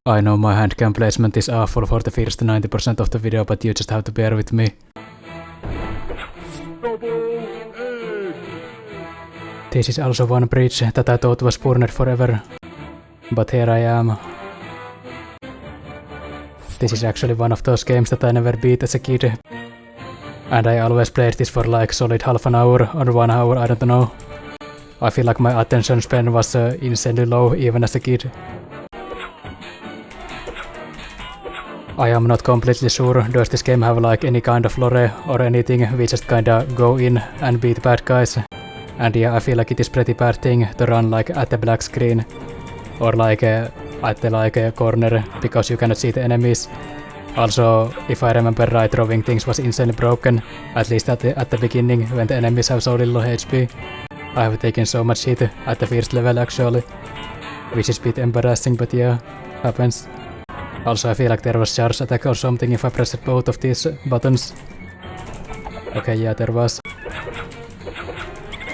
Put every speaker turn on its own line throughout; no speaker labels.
I know my handcam placement is awful for the first 90% of the video, but you just have to bear with me. This is also one bridge that I thought was burned forever. But here I am. This is actually one of those games that I never beat as a kid. And I always played this for like solid half an hour or 1 hour, I don't know. I feel like my attention span was insanely low even as a kid. I am not completely sure, does this game have like any kind of lore or anything, we just kinda go in and beat bad guys. And yeah, I feel like it is pretty bad thing to run like at the black screen. Or like at the corner, because you cannot see the enemies. Also, if I remember right, throwing things was insanely broken, at least at the beginning, when the enemies have so little HP. I have taken so much hit at the first level actually, which is a bit embarrassing, but yeah, happens. Also, I feel like there was charge attack or something if I pressed both of these buttons. Okay, yeah, there was.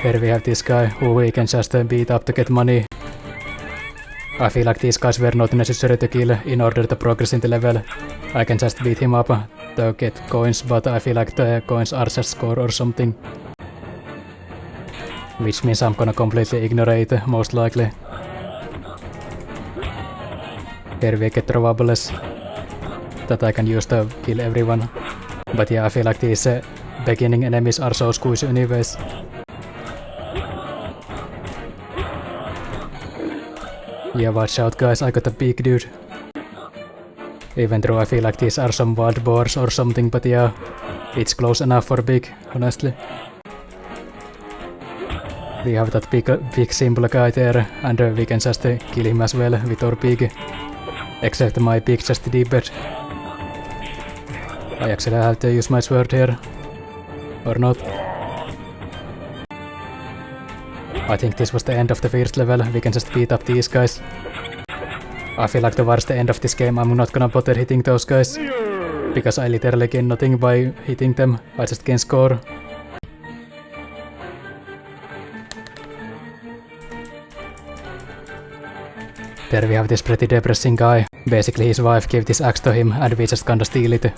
Here we have this guy who we can just beat up to get money. I feel like these guys were not necessary to kill in order to progress in the level. I can just beat him up to get coins, but I feel like the coins are just score or something. Which means I'm gonna completely ignore it, most likely. Here we get throwables that I can use to kill everyone. But yeah, I feel like these beginning enemies are so squishy anyways. Yeah, watch out guys, I got a big dude. Even though I feel like these are some wild boars or something, but yeah, it's close enough for big, honestly. We have that big simple guy there, and we can just kill him as well with our pig. Except my pig just deeped. I actually have to use my sword here. Or not. I think this was the end of the first level, we can just beat up these guys. I feel like towards the end of this game I'm not gonna bother hitting those guys. Because I literally gain nothing by hitting them, I just gain score. There we have this pretty depressing guy. Basically his wife gave this axe to him and we just kinda steal it.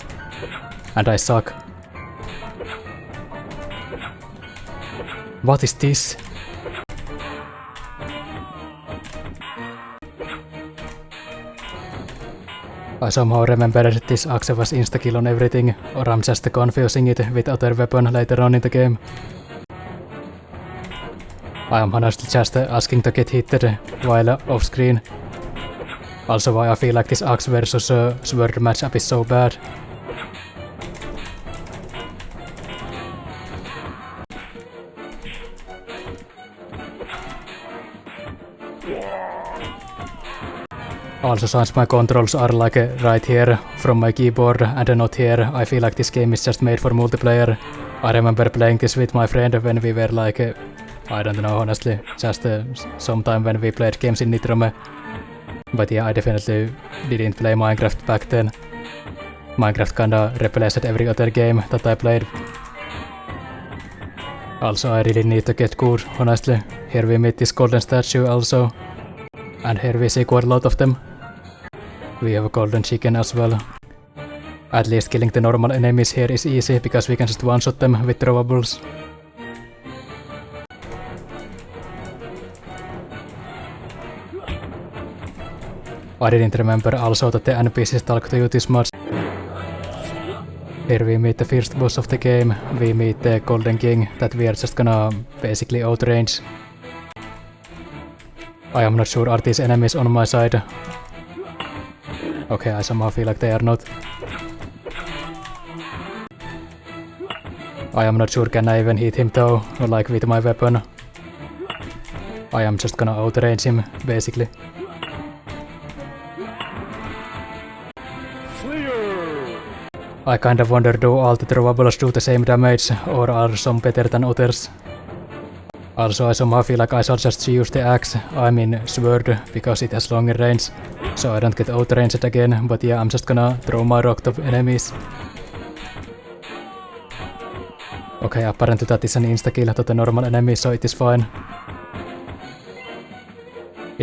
And I suck. What is this? I somehow remembered that this axe was insta-kill on everything, or I'm just confusing it with other weapon later on in the game. I am honestly just asking to get hitted while off screen. Also why I feel like this axe versus sword matchup is so bad. Also, since my controls are like right here from my keyboard and not here, I feel like this game is just made for multiplayer. I remember playing this with my friend when we were like, I don't know honestly, just sometime when we played games in Nitrome. But yeah, I definitely didn't play Minecraft back then. Minecraft kinda replaced every other game that I played. Also, I really need to get good, honestly. Here we meet this golden statue also. And here we see quite a lot of them. We have a golden chicken as well. At least killing the normal enemies here is easy, because we can just one-shot them with throwables. I didn't remember also that the NPCs talk to you this much. Here we meet the first boss of the game. We meet the Golden King that we are just gonna basically outrange. I am not sure, are these enemies on my side? Okay, I somehow feel like they are not. I am not sure, can I even hit him though, like with my weapon? I am just gonna outrange him, basically. I kind of wonder, do all the throwables do the same damage, or are some better than others? Also, I somehow feel like I should just use the axe, I mean sword, because it has longer range, so I don't get outranged again, but yeah, I'm just gonna throw my rock to enemies. Okay, apparently that is an insta-kill to the normal enemy, so it is fine.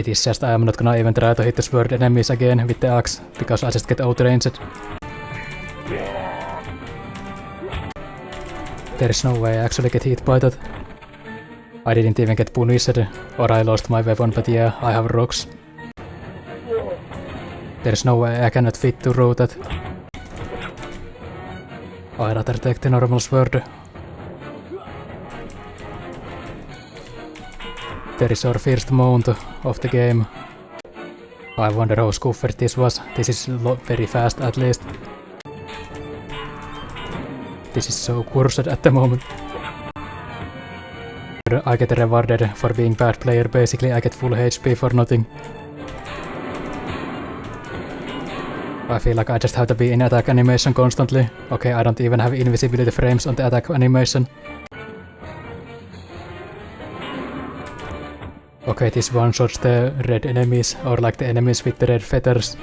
It is just I am not gonna even try to hit the sword enemies again with the axe, because I just get outranged. There is no way I actually get hit by that. I didn't even get punished, or I lost my weapon, but yeah, I have rocks. There's no way I cannot fit to roll that. I rather take the normal sword. There is our first mount of the game. I wonder how scuffed this was. This is very fast at least. This is so cursed at the moment. I get rewarded for being bad player, basically I get full HP for nothing. I feel like I just have to be in attack animation constantly. Okay, I don't even have invisibility frames on the attack animation. Okay, this one-shots the red enemies, or like the enemies with the red feathers.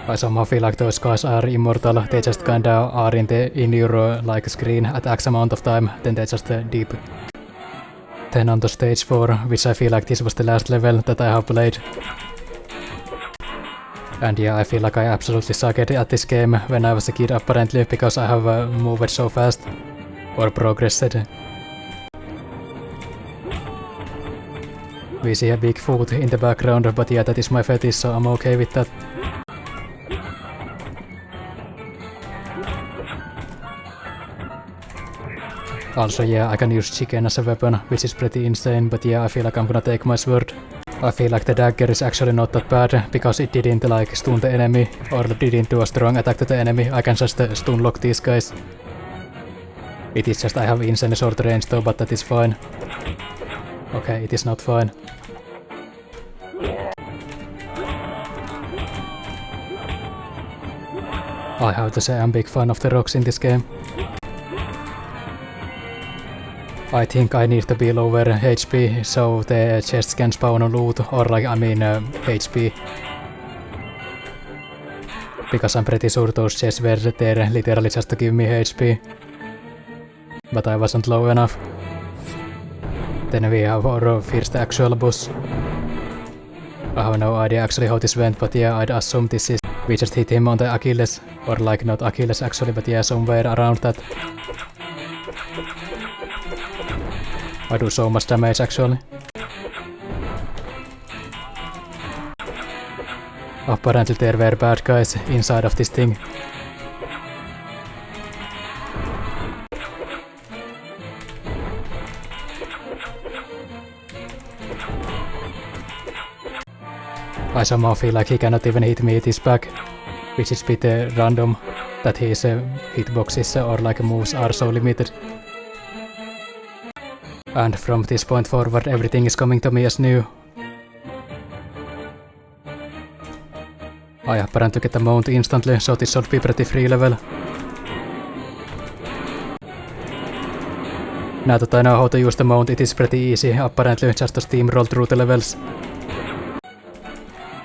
I somehow feel like those guys are immortal, they just kinda are in your like screen at X amount of time, then they just deep. Then on to stage 4, which I feel like this was the last level that I have played. And yeah, I feel like I absolutely sucked at this game when I was a kid apparently, because I have moved so fast, or progressed. We see a big foot in the background, but yeah, that is my fetish, so I'm okay with that. Also yeah, I can use chicken as a weapon, which is pretty insane, but yeah, I feel like I'm gonna take my sword. I feel like the dagger is actually not that bad, because it didn't like stun the enemy, or didn't do a strong attack to the enemy. I can just stun lock these guys. It is just I have insane short range though, but that is fine. Okay, it is not fine. I have to say I'm big fan of the rocks in this game. I think I need to be lower HP so the chests can spawn loot, or like I mean HP. Because I'm pretty sure those chests were there literally just to give me HP. But I wasn't low enough. Then we have our first actual boss. I have no idea actually how this went, but yeah, I'd assume this is... We just hit him on the Achilles, or like not Achilles actually, but yeah, somewhere around that. I do so much damage actually. Apparently there were bad guys inside of this thing. I somehow feel like he cannot even hit me with his back, which is a bit random that his hitboxes or like moves are so limited. And from this point forward everything is coming to me as new. I apparently get the mount instantly, so this should be pretty free level. Now that I know how to use the mount, it is pretty easy, apparently just to steamroll through the levels.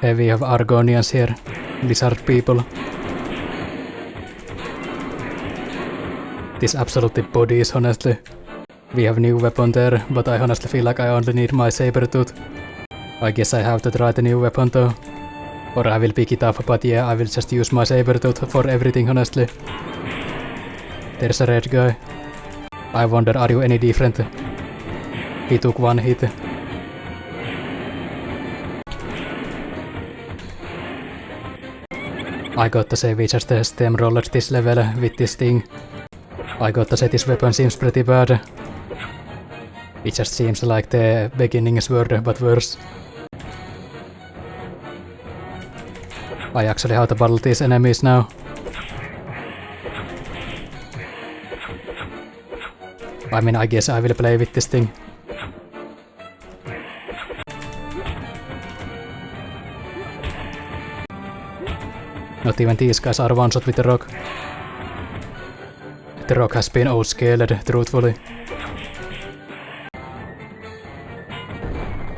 Here we have Argonians here, lizard people. This absolutely bodies honestly. We have new weapon there, but I honestly feel like I only need my saber tooth. I guess I have to try the new weapon though. Or I will pick it up, but yeah, I will just use my saber tooth for everything honestly. There's a red guy. I wonder, are you any different? He took one hit. I got to say we just steamrolled this level with this thing. I got to say this weapon seems pretty bad. It just seems like the beginning sword, but worse. I actually have to battle these enemies now. I mean, I guess I will play with this thing. Not even these guys are one shot with the rock. The rock has been outscaled, truthfully.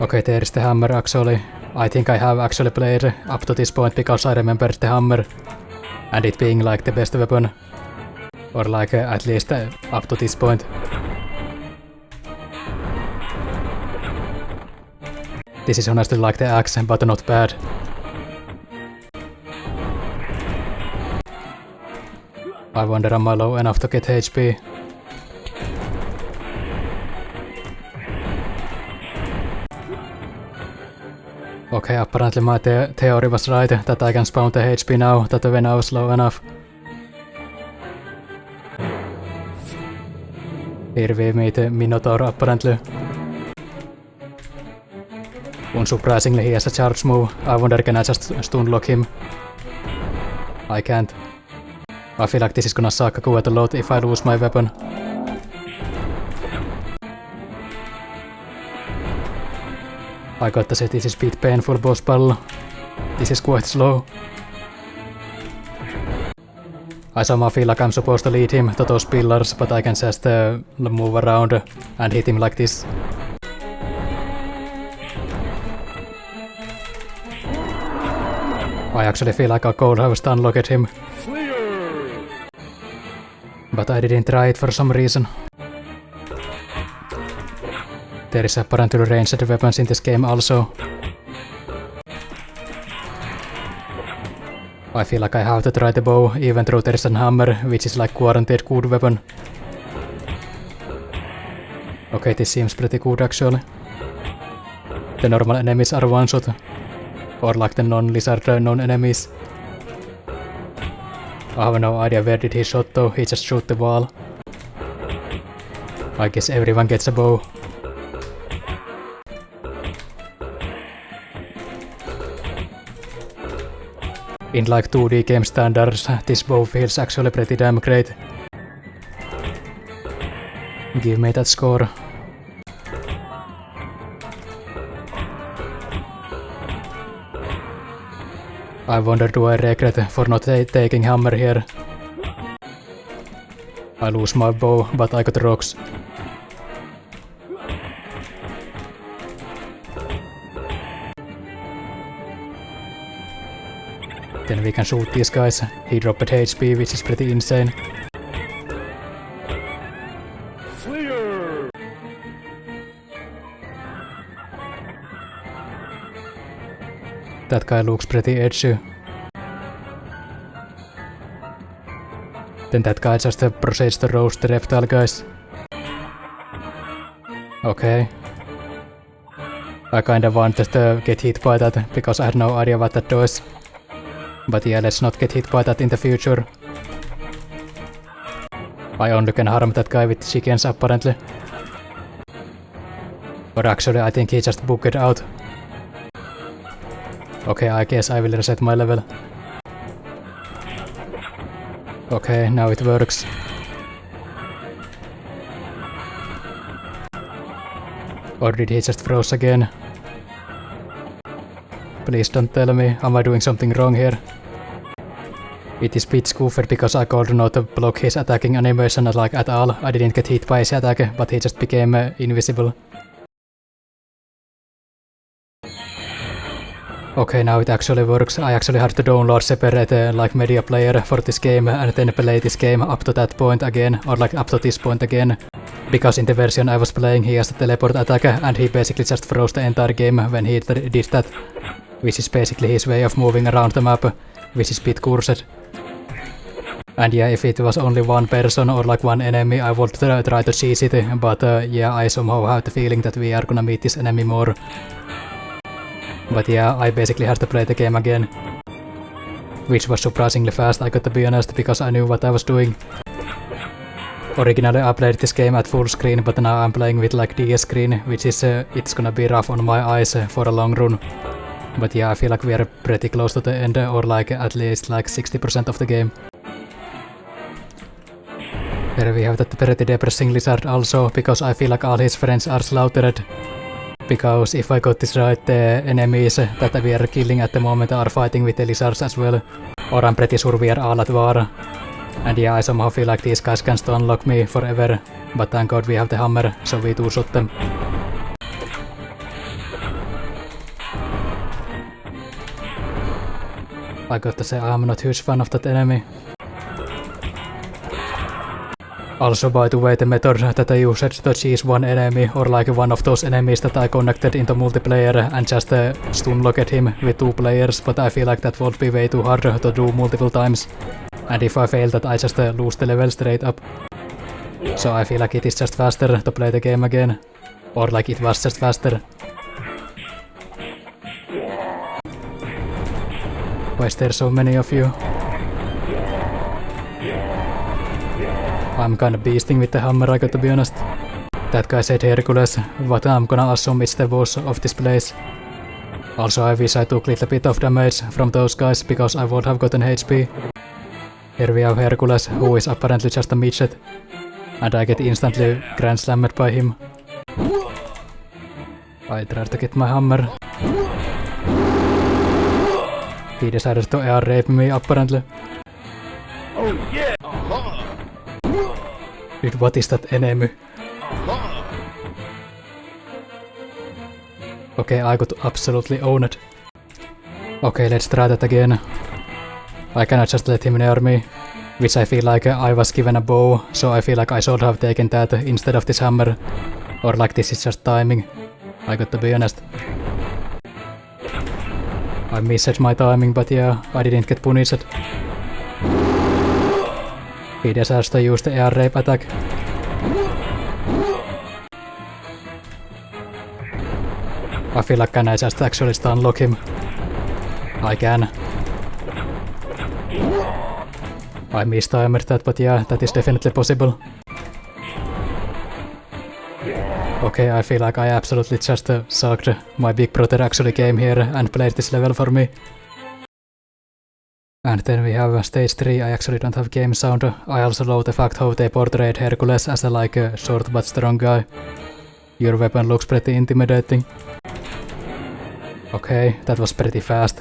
Okay, there's the hammer actually. I think I have actually played up to this point because I remembered the hammer and it being like the best weapon, or like at least up to this point. This is honestly like the axe, but not bad. I wonder am I low enough to get HP? Okay, apparently my theory was right, that I can spawn the HP now, that when I was low enough. Here we meet Minotaur apparently. Unsurprisingly he has a charge move. I wonder can I just stun lock him? I can't. I feel like this is gonna suck quite a lot if I lose my weapon. I got to say this is a bit painful boss battle. This is quite slow. I somehow feel like I'm supposed to lead him to those pillars, but I can just move around and hit him like this. I actually feel like I could have stun-locked him. But I didn't try it for some reason. There is apparently ranged weapons in this game also. I feel like I have to try the bow, even though there is a hammer, which is like guaranteed good weapon. Okay, this seems pretty good actually. The normal enemies are one-shot, or like the non-lizard non-enemies. I have no idea where did he shot though, he just shoot the wall. I guess everyone gets a bow. In like 2D game standards, this bow feels actually pretty damn great. Give me that score. I wonder do I regret for not taking hammer here. I lose my bow, but I got rocks. Then we can shoot these guys. He dropped HP, which is pretty insane. That guy looks pretty edgy. Then that guy just proceeds to roast the reptile guys. Okay. I kinda wanted to get hit by that, because I had no idea what that does. But yeah, let's not get hit by that in the future. I only can harm that guy with chickens apparently. Or actually I think he just booked out. Okay, I guess I will reset my level. Okay, now it works. Or did he just froze again? Please don't tell me, am I doing something wrong here? It is a bit goofy because I could not block his attacking animation like at all. I didn't get hit by his attack, but he just became invisible. Okay, now it actually works. I actually had to download separate like media player for this game and then play this game up to that point again, or like up to this point again. Because in the version I was playing he has the teleport attack and he basically just froze the entire game when he did that. Which is basically his way of moving around the map, which is a bit cursed. And yeah, if it was only one person or like one enemy, I would try to seize it, but yeah, I somehow have the feeling that we are gonna meet this enemy more. But yeah, I basically had to play the game again. Which was surprisingly fast, I got to be honest, because I knew what I was doing. Originally I played this game at full screen, but now I'm playing with like DS screen, which is it's gonna be rough on my eyes for a long run. But yeah, I feel like we are pretty close to the end, or like at least like 60% of the game. Here we have that pretty depressing lizard also, because I feel like all his friends are slaughtered. Because if I got this right, the enemies that we are killing at the moment are fighting with the lizards as well. Or I'm pretty sure we are all at war. And yeah, I somehow feel like these guys can stun-lock me forever. But thank god we have the hammer, so we do shoot them. I got to say I'm not huge fan of that enemy. Also, by the way, the method that I used to choose one enemy or like one of those enemies that I connected into multiplayer and just stunlocked him with 2 players, but I feel like that would be way too hard to do multiple times. And if I fail that, I just lose the level straight up. So I feel like it is just faster to play the game again. Or like it was just faster. Why is there so many of you? I'm kinda beasting with the hammer, I got to be honest. That guy said Hercules, but I'm gonna assume it's the boss of this place. Also, I wish I took a little bit of damage from those guys, because I would have gotten HP. Here we have Hercules, who is apparently just a midget. And I get instantly grand slammed by him. I tried to get my hammer. He decided to air rape me, apparently.
Oh yeah!
Dude, what is that enemy? Okay, I got absolutely owned. Okay, let's try that again. I cannot just let him near me. Which I feel like I was given a bow, so I feel like I should have taken that instead of this hammer. Or like this is just timing. I got to be honest. I missed my timing, but yeah, I didn't get punished. He decides to use the air rape attack. I feel like can I just actually stunlock him? I can. I mistimed that, but yeah, that is definitely possible. Okay, I feel like I absolutely just sucked. My big brother actually came here and played this level for me. And then we have stage 3, I actually don't have game sound. I also love the fact how they portrayed Hercules as a short but strong guy. Your weapon looks pretty intimidating. Okay, that was pretty fast.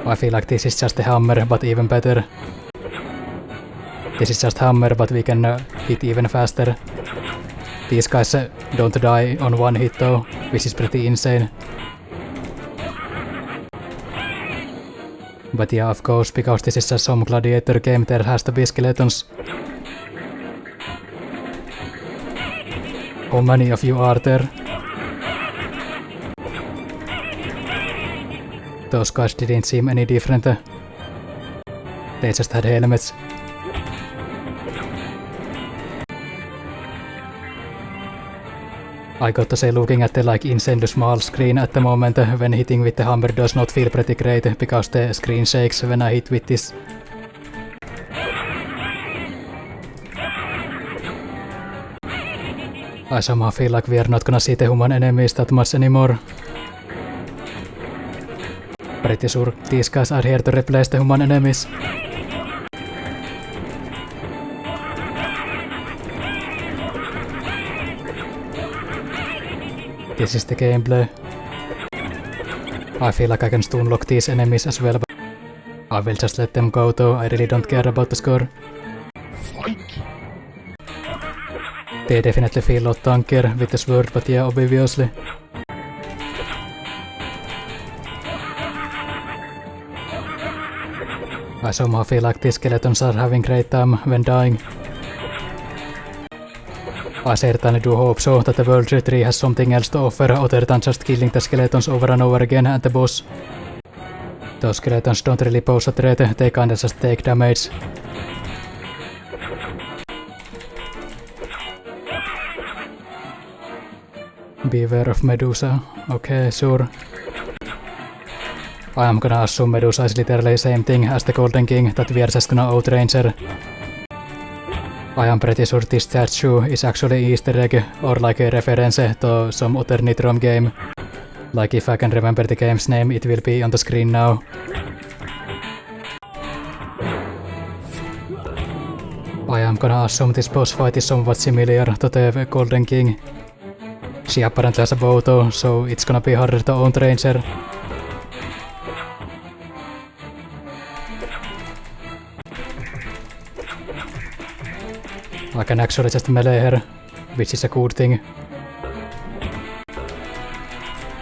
I feel like this is just the hammer, but even better. This is just hammer, but we can hit even faster. These guys don't die on one hit though, which is pretty insane. But yeah, of course, because this is just some gladiator game, there has to be skeletons. How many of you are there? Those guys didn't seem any different. They just had helmets. I got to say, looking at the insanely small screen at the moment when hitting with the hammer does not feel pretty great, because the screen shakes when I hit with this. I somehow feel like we are not gonna see the human enemies that much anymore. Pretty sure these guys are here to replace the human enemies. This is the gameplay. I feel like I can stunlock these enemies as well, but I will just let them go though, I really don't care about the score. They definitely feel a lot tankier with the sword, but yeah, obviously. I somehow feel like these skeletons are having great time when dying. I certainly do hope so that the World 3 has something else to offer other than just killing the skeletons over and over again at the boss. Those skeletons don't really pose a threat, they kinda just take damage. Beware of Medusa. Okay, sure. I am gonna assume Medusa is literally the same thing as the Golden King, that we are just gonna outranger her. I am pretty sure this statue is actually Easter egg or like a reference to some other Nitrom game. Like if I can remember the game's name, it will be on the screen now. I am gonna assume this boss fight is somewhat similar to the Golden King. She apparently has a bow though, so it's gonna be harder to outranger her. I can actually just melee her, which is a good thing.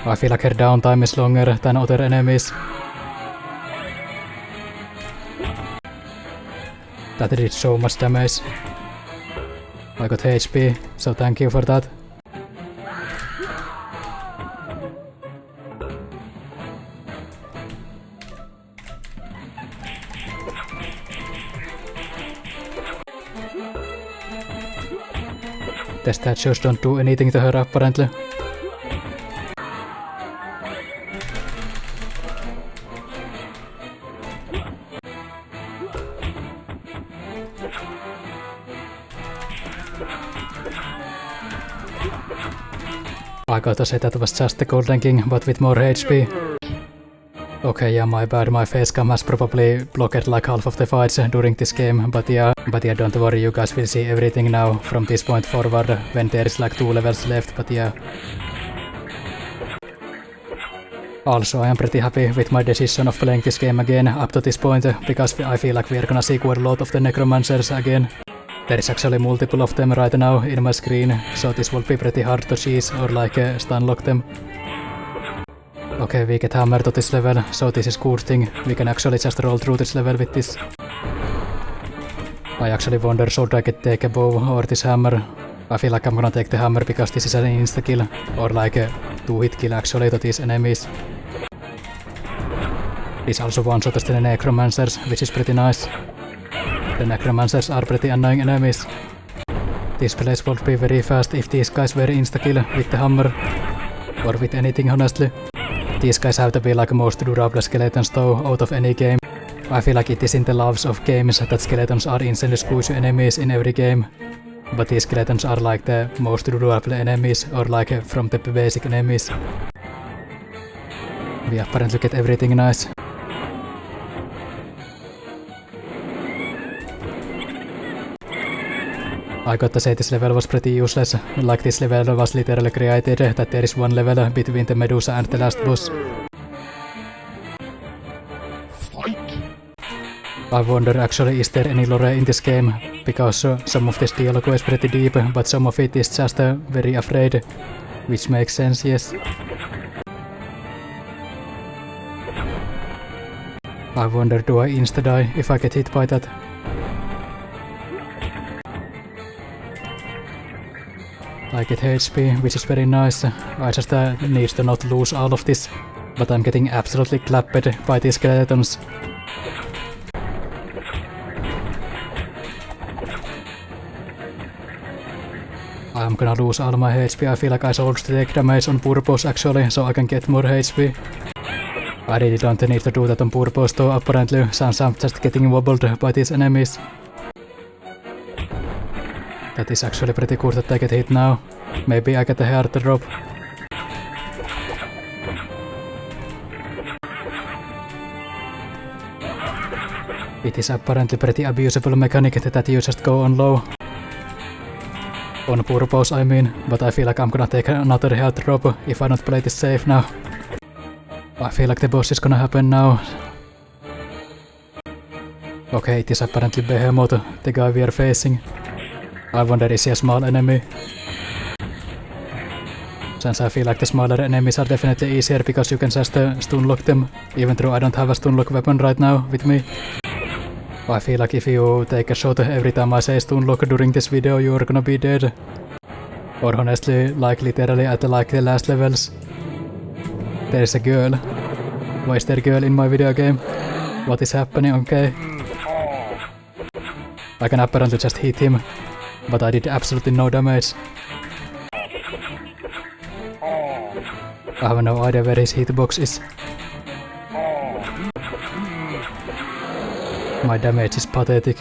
I feel like her downtime is longer than other enemies. That did so much damage. I got HP, so thank you for that. The statues don't do anything to her apparently. I gotta say that was just the Golden King, but with more HP. Okay, yeah, my bad, my face cam has probably blocked like half of the fights during this game, but yeah, don't worry, you guys will see everything now from this point forward when there is like 2 levels left, but yeah. Also, I am pretty happy with my decision of playing this game again up to this point, because I feel like we are gonna see quite a lot of the necromancers again. There is actually multiple of them right now in my screen, so this will be pretty hard to cheese or like stun lock them. Okay, we get hammer to this level, so this is good thing. We can actually just roll through this level with this. I actually wonder should I take a bow or this hammer. I feel like I'm gonna take the hammer because this is an insta-kill, or like a 2-hit kill actually to these enemies. This also one-shots the necromancers, which is pretty nice. The necromancers are pretty annoying enemies. This place would be very fast if these guys were insta-kill with the hammer, or with anything honestly. These guys have to be like most durable skeletons though out of any game. I feel like it is in the loves of games that skeletons are insanely squishy enemies in every game. But these skeletons are like the most durable enemies, or like from the basic enemies. We apparently get everything nice. I gotta say this level was pretty useless, like this level was literally created that there is one level between the Medusa and the last boss. I wonder actually is there any lore in this game, because some of this dialogue is pretty deep, but some of it is just very afraid, which makes sense, yes. I wonder do I insta-die if I get hit by that? I get HP, which is very nice. I just need to not lose all of this, but I'm getting absolutely clapped by these skeletons. I'm gonna lose all my HP. I feel like I should take damage on purpose actually, so I can get more HP. I really don't need to do that on purpose though, apparently, since I'm just getting wobbled by these enemies. That is actually pretty good that I get hit now. Maybe I get a heart drop. It is apparently pretty abusable mechanic that you just go on low. On purpose I mean, but I feel like I'm gonna take another health drop if I don't play this safe now. I feel like the boss is gonna happen now. Okay, it is apparently Behemoth, the guy we are facing. I wonder is he a small enemy? Since I feel like the smaller enemies are definitely easier because you can just stun lock them, even though I don't have a stun lock weapon right now with me. I feel like if you take a shot every time I say stun lock during this video, you're gonna be dead. Or honestly, like literally at like the last levels. There's a girl. Why is there a girl in my video game? What is happening? Okay. I can apparently just hit him, but I did absolutely no damage. I have no idea where his hitbox is. My damage is pathetic.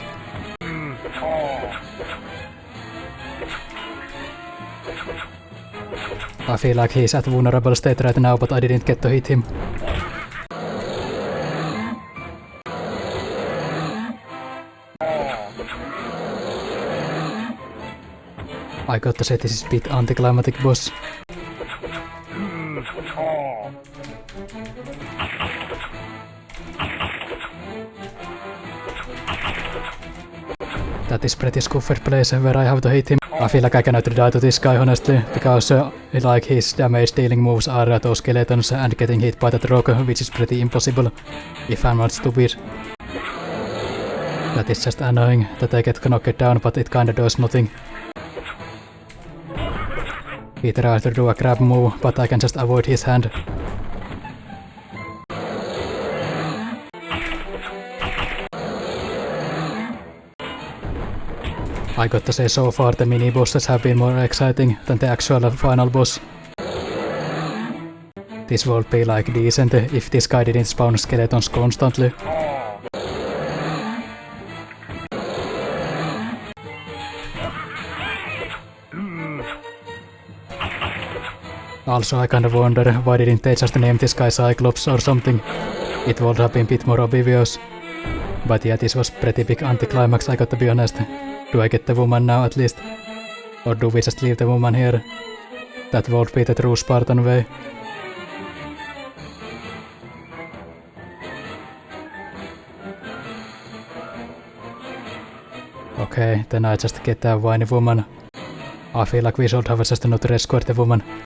I feel like he's at vulnerable state right now, but I didn't get to hit him. I got to say this is a bit anticlimactic boss. That is pretty scuffed place where I have to hit him. I feel like I cannot die to this guy honestly, because like his damage dealing moves are those skeletons and getting hit by that rock, which is pretty impossible if I'm not stupid. That is just annoying that I get knocked down, but it kinda does nothing. He tries to do a grab move, but I can just avoid his hand. I got to say so far the mini bosses have been more exciting than the actual final boss. This would be like decent if this guy didn't spawn skeletons constantly. Also I kinda wonder why didn't they just name this guy Cyclops or something. It would have been a bit more obvious. But yeah, this was pretty big anticlimax, I got to be honest. Do I get the woman now at least? Or do we just leave the woman here? That would be the true Spartan way. Okay, then I just get that whiny woman. I feel like we should have just not rescued the woman.